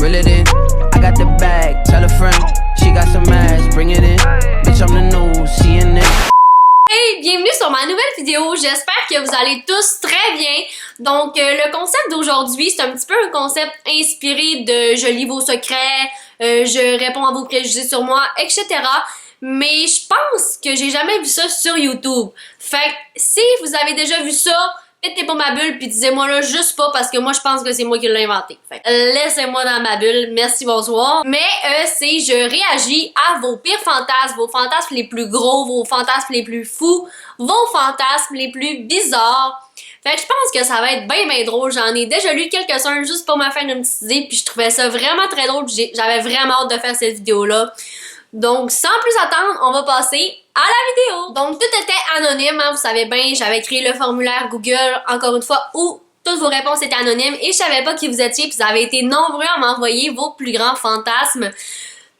reel it in. I got the bag, tell a friend. She got some ass, bring it in. Bitch, I'm the news, CNN. Hey, bienvenue sur ma nouvelle vidéo. J'espère que vous allez tous très bien. Donc, le concept d'aujourd'hui, c'est un petit peu un concept inspiré de je lis vos secrets, je réponds à vos préjugés sur moi, etc. Mais je pense que j'ai jamais vu ça sur YouTube. Fait que si vous avez déjà vu ça, pétez pas ma bulle puis disez-moi là juste pas parce que moi je pense que c'est moi qui l'ai inventé. Fait que laissez-moi dans ma bulle, merci, bonsoir. Mais c'est je réagis à vos pires fantasmes, vos fantasmes les plus gros, vos fantasmes les plus fous, vos fantasmes les plus bizarres. Fait que je pense que ça va être bien drôle. J'en ai déjà lu quelques-uns juste pour me faire une petite idée puis je trouvais ça vraiment très drôle. J'avais vraiment hâte de faire cette vidéo-là. Donc, sans plus attendre, on va passer à la vidéo. Donc, tout était anonyme, hein, vous savez bien, j'avais créé le formulaire Google, encore une fois, où toutes vos réponses étaient anonymes et je savais pas qui vous étiez, puis vous avez été nombreux à m'envoyer vos plus grands fantasmes.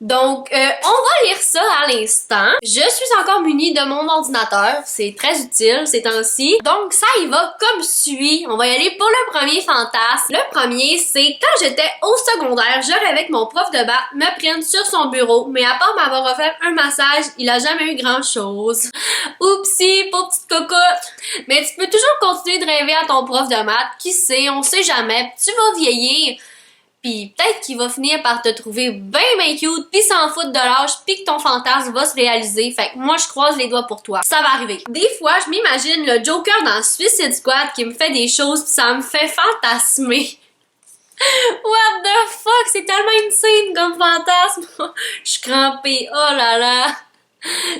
Donc, on va lire ça à l'instant. Je suis encore munie de mon ordinateur, c'est très utile ces temps-ci. Donc, ça y va comme suit. On va y aller pour le premier fantasme. Le premier, c'est quand j'étais au secondaire, je rêvais que mon prof de maths me prenne sur son bureau, mais à part m'avoir offert un massage, il a jamais eu grand-chose. Oupsie, pauvre petite cocotte! Mais tu peux toujours continuer de rêver à ton prof de maths. Qui sait, on sait jamais. Tu vas vieillir. Pis peut-être qu'il va finir par te trouver bien cute, pis s'en foutre de l'âge, pis que ton fantasme va se réaliser. Fait que moi, je croise les doigts pour toi. Ça va arriver. Des fois, je m'imagine le Joker dans Suicide Squad qui me fait des choses pis ça me fait fantasmer. What the fuck? C'est tellement insane comme fantasme. Je suis crampée. Oh là là.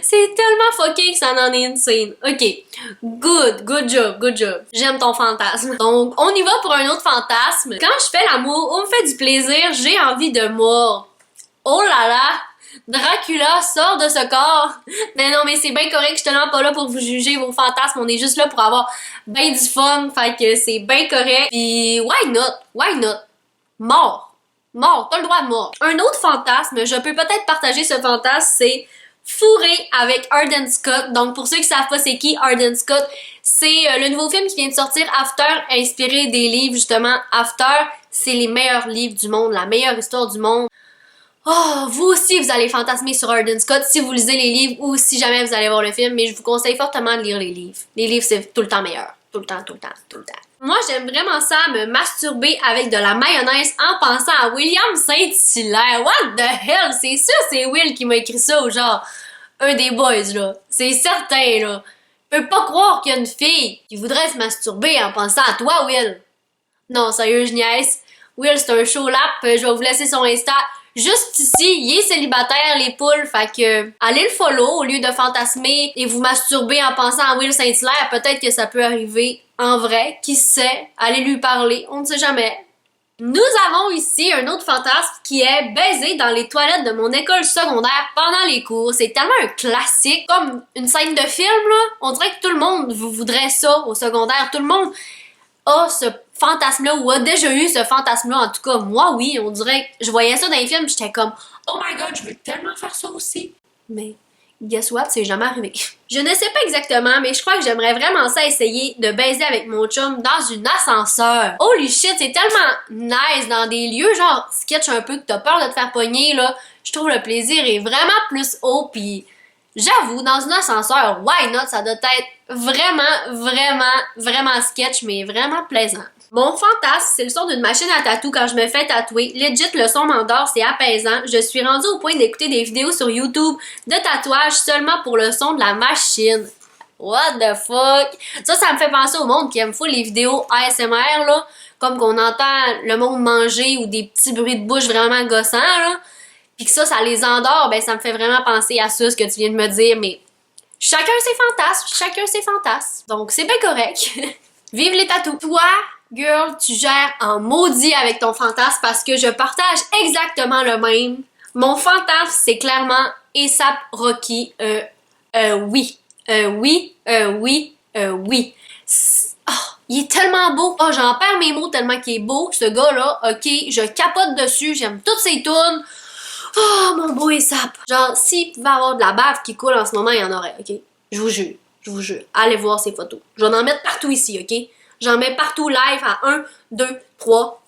C'est tellement fucké que ça en est insane. Ok, good job. J'aime ton fantasme. Donc, on y va pour un autre fantasme. Quand je fais l'amour, on me fait du plaisir, j'ai envie de mordre. Oh là là, Dracula sort de ce corps. Mais non, mais c'est bien correct, je suis tellement pas là pour vous juger vos fantasmes, on est juste là pour avoir ben du fun, fait que c'est bien correct. Puis, why not? Mort, t'as le droit de mort. Un autre fantasme, je peux peut-être partager ce fantasme, c'est fourré avec Arden Scott. Donc, pour ceux qui savent pas c'est qui Arden Scott, c'est le nouveau film qui vient de sortir, After, inspiré des livres, justement. After, c'est les meilleurs livres du monde, la meilleure histoire du monde. Oh, vous aussi, vous allez fantasmer sur Arden Scott si vous lisez les livres ou si jamais vous allez voir le film, mais je vous conseille fortement de lire les livres. Les livres, c'est tout le temps meilleur. Tout le temps. Moi, j'aime vraiment ça, me masturber avec de la mayonnaise en pensant à William Saint-Hilaire. What the hell? C'est sûr, c'est Will qui m'a écrit ça, ou genre, un des boys, là. C'est certain, là. Je peux pas croire qu'il y a une fille qui voudrait se masturber en pensant à toi, Will. Non, sérieux, je niaise. Will, c'est un show lap. Je vais vous laisser son Insta. Juste ici, il est célibataire, les poules, fait que allez le follow au lieu de fantasmer et vous masturber en pensant à Will Saint-Hilaire. Peut-être que ça peut arriver en vrai, qui sait, allez lui parler, on ne sait jamais. Nous avons ici un autre fantasme qui est baiser dans les toilettes de mon école secondaire pendant les cours. C'est tellement un classique, comme une scène de film, là. On dirait que tout le monde voudrait ça au secondaire. Tout le monde a ce fantasme-là ou a déjà eu ce fantasme-là. En tout cas, moi, oui, on dirait que je voyais ça dans les films, j'étais comme « Oh my God, je veux tellement faire ça aussi! » Mais guess what? C'est jamais arrivé. Je ne sais pas exactement, mais je crois que j'aimerais vraiment ça essayer de baiser avec mon chum dans un ascenseur. Holy shit, c'est tellement nice dans des lieux genre sketch un peu que t'as peur de te faire pogner, là. Je trouve le plaisir est vraiment plus haut, pis j'avoue, dans un ascenseur, why not? Ça doit être vraiment sketch, mais vraiment plaisant. Mon fantasme, c'est le son d'une machine à tatou quand je me fais tatouer. Legit, le son m'endort, c'est apaisant. Je suis rendue au point d'écouter des vidéos sur YouTube de tatouage seulement pour le son de la machine. What the fuck? Ça me fait penser au monde qui aime fou les vidéos ASMR, là. Comme qu'on entend le monde manger ou des petits bruits de bouche vraiment gossants, là. Puis que ça les endort, ben ça me fait vraiment penser à ça, ce que tu viens de me dire, mais chacun ses fantasmes. Donc c'est bien correct. Vive les tatous. Toi, girl, tu gères en maudit avec ton fantasme parce que je partage exactement le même. Mon fantasme, c'est clairement A$AP Rocky. Oui. Il est tellement beau. Oh, j'en perds mes mots tellement qu'il est beau, ce gars-là. Ok, je capote dessus, j'aime toutes ses tunes. Oh, mon beau A$AP. Genre, s'il pouvait avoir de la bave qui coule en ce moment, il y en aurait, ok? Je vous jure. Allez voir ses photos. Je vais en mettre partout ici, ok? J'en mets partout live à 1, 2, 3.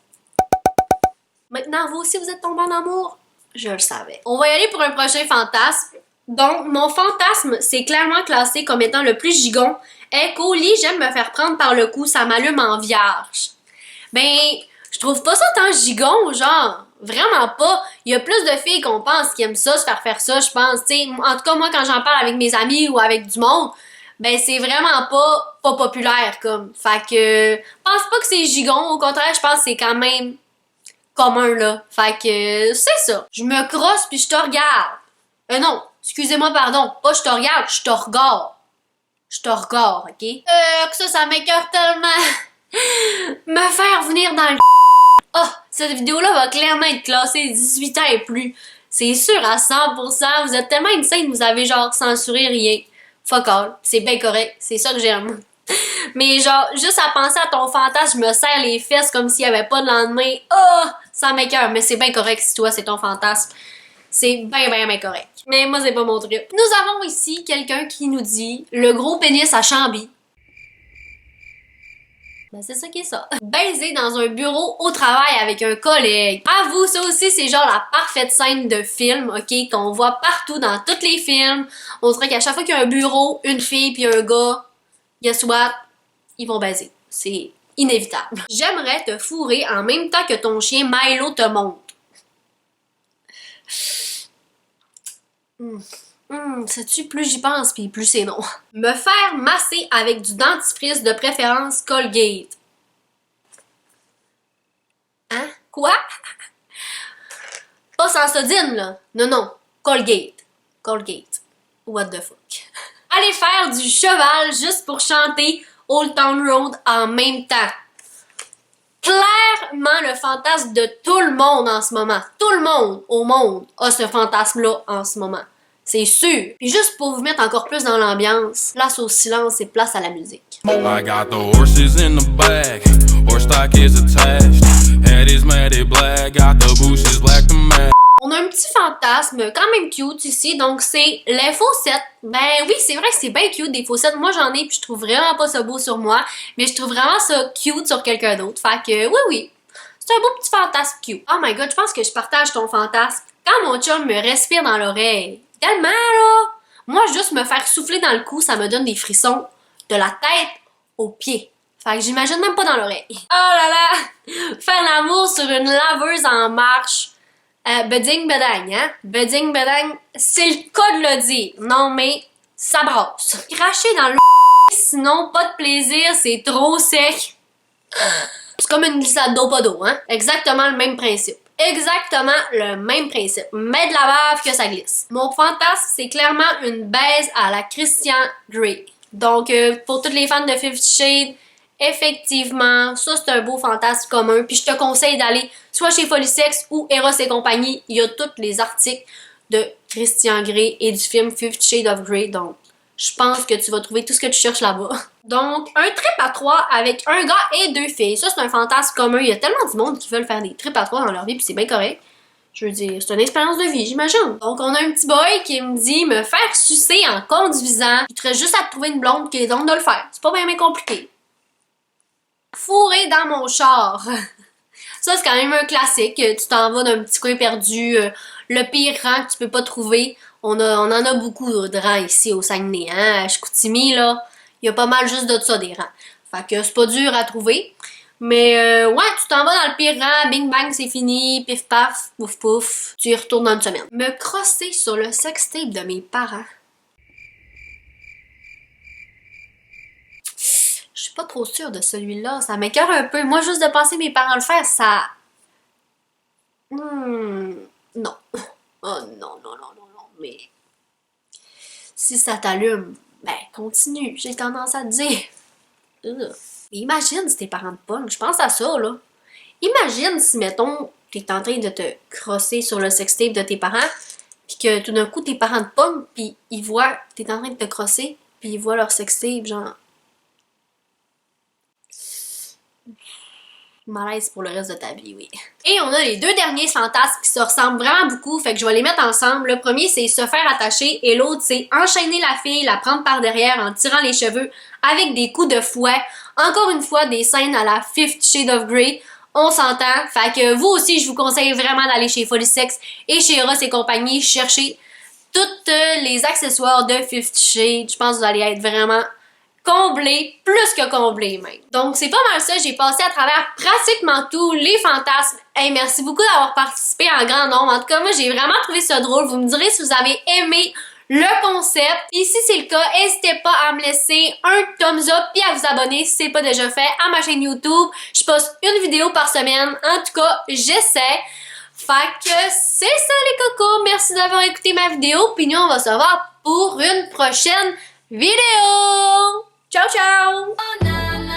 Maintenant, vous aussi, vous êtes tombé en amour? Je le savais. On va y aller pour un prochain fantasme. Donc, mon fantasme, c'est clairement classé comme étant le plus gigon, est qu'au lit, j'aime me faire prendre par le cou, ça m'allume en vierge. Ben, je trouve pas ça tant gigon, genre, vraiment pas. Il y a plus de filles qu'on pense qui aiment ça, se faire ça, je pense. T'sais, en tout cas, moi, quand j'en parle avec mes amis ou avec du monde, ben c'est vraiment pas populaire, comme. Fait que, je pense pas que c'est gigon, au contraire, je pense que c'est quand même commun, là. Fait que, c'est ça. Je me crosse puis je te regarde. Non, excusez-moi, pardon. Pas je te regarde, je te regarde. Je te regarde, ok? Que ça m'écoeure tellement. Me faire venir dans le oh, cette vidéo-là va clairement être classée 18 ans et plus. C'est sûr à 100%. Vous êtes tellement insane, vous avez genre censuré rien. Fuck all. C'est bien correct. C'est ça que j'aime. Mais genre, juste à penser à ton fantasme, je me serre les fesses comme s'il n'y avait pas de lendemain. Oh! Ça m'écoeure. Mais c'est bien correct si toi, c'est ton fantasme. C'est bien correct. Mais moi, c'est pas mon truc. Nous avons ici quelqu'un qui nous dit « Le gros pénis à Chamby ». Ben, c'est ça qui est ça. Baiser dans un bureau au travail avec un collègue. Avoue, ça aussi, c'est genre la parfaite scène de film, ok? Qu'on voit partout dans tous les films. On dirait qu'à chaque fois qu'il y a un bureau, une fille puis un gars, guess what? Ils vont baiser. C'est inévitable. J'aimerais te fourrer en même temps que ton chien Milo te monte. Sais-tu, plus j'y pense, puis plus c'est non. Me faire masser avec du dentifrice, de préférence Colgate. Hein? Quoi? Pas Sensodyne, là. Non. Colgate. Colgate. What the fuck? Aller faire du cheval juste pour chanter Old Town Road en même temps. Clairement le fantasme de tout le monde en ce moment. Tout le monde au monde a ce fantasme-là en ce moment. C'est sûr. Puis juste pour vous mettre encore plus dans l'ambiance, place au silence et place à la musique. I got the horses in the back, horse stock is attached, head is matted black, got the bushes black to match. On a un petit fantasme quand même cute ici, donc c'est les faussettes. Ben oui, c'est vrai que c'est bien cute des faussettes. Moi j'en ai puis je trouve vraiment pas ça beau sur moi, mais je trouve vraiment ça cute sur quelqu'un d'autre. Fait que oui, c'est un beau petit fantasme cute. Oh my god, je pense que je partage ton fantasme. Quand mon chum me respire dans l'oreille, tellement là! Moi, juste me faire souffler dans le cou, ça me donne des frissons de la tête aux pieds. Fait que j'imagine même pas dans l'oreille. Oh là là! Faire l'amour sur une laveuse en marche. Beding bedang, hein? Beding bedang, c'est le cas de le dire. Non, mais ça brasse. Cracher dans le sinon pas de plaisir, c'est trop sec. C'est comme une glissade d'eau pas d'eau, hein? Exactement le même principe. Exactement le même principe. Mets de la bave que ça glisse. Mon fantasme, c'est clairement une baise à la Christian Grey. Donc, pour toutes les fans de 50 Shades, effectivement, ça c'est un beau fantasme commun. Puis je te conseille d'aller soit chez Folisex ou Eros et compagnie. Il y a tous les articles de Christian Grey et du film 50 Shades of Grey. Donc, je pense que tu vas trouver tout ce que tu cherches là-bas. Donc, un trip à 3 avec un gars et 2 filles. Ça, c'est un fantasme commun. Il y a tellement de monde qui veulent faire des trips à 3 dans leur vie, puis c'est bien correct. Je veux dire, c'est une expérience de vie, j'imagine. Donc, on a un petit boy qui me dit me faire sucer en conduisant. Il te reste juste à te trouver une blonde qui est donc de le faire. C'est pas bien compliqué. Fourrer dans mon char. Ça, c'est quand même un classique. Tu t'en vas d'un petit coin perdu. Le pire rang que tu peux pas trouver. On en a beaucoup de rangs ici au Saguenay, hein. À Chicoutimi, là, il y a pas mal juste de ça des rangs. Fait que c'est pas dur à trouver. Mais ouais, tu t'en vas dans le pire rang, bing bang, c'est fini, pif paf, pouf pouf, tu y retournes dans une semaine. Me crosser sur le sextape de mes parents. Je suis pas trop sûre de celui-là, ça m'écoeure un peu. Moi, juste de penser mes parents le faire, ça... Non. Oh non, mais si ça t'allume, ben continue, j'ai tendance à te dire. Imagine si tes parents te pognent, je pense à ça, là. Imagine si, mettons, t'es en train de te crosser sur le sextape de tes parents, puis que tout d'un coup, tes parents te pognent, puis ils voient que t'es en train de te crosser, puis ils voient leur sextape, genre... Malaise pour le reste de ta vie, oui. Et on a les deux derniers fantasmes qui se ressemblent vraiment beaucoup, fait que je vais les mettre ensemble. Le premier, c'est se faire attacher et l'autre, c'est enchaîner la fille, la prendre par derrière en tirant les cheveux avec des coups de fouet. Encore une fois, des scènes à la 50 Shades of Grey. On s'entend. Fait que vous aussi, je vous conseille vraiment d'aller chez Folie-Sex et chez Ross et compagnie chercher tous les accessoires de 50 Shades. Je pense que vous allez être vraiment comblé, plus que comblé même. Donc c'est pas mal ça, j'ai passé à travers pratiquement tous les fantasmes. Hey, merci beaucoup d'avoir participé en grand nombre. En tout cas, moi j'ai vraiment trouvé ça drôle. Vous me direz si vous avez aimé le concept. Et si c'est le cas, n'hésitez pas à me laisser un thumbs up et à vous abonner si c'est pas déjà fait à ma chaîne YouTube. Je poste une vidéo par semaine. En tout cas, j'essaie. Fait que c'est ça les cocos. Merci d'avoir écouté ma vidéo. Puis nous, on va se revoir pour une prochaine vidéo. Ciao, ciao!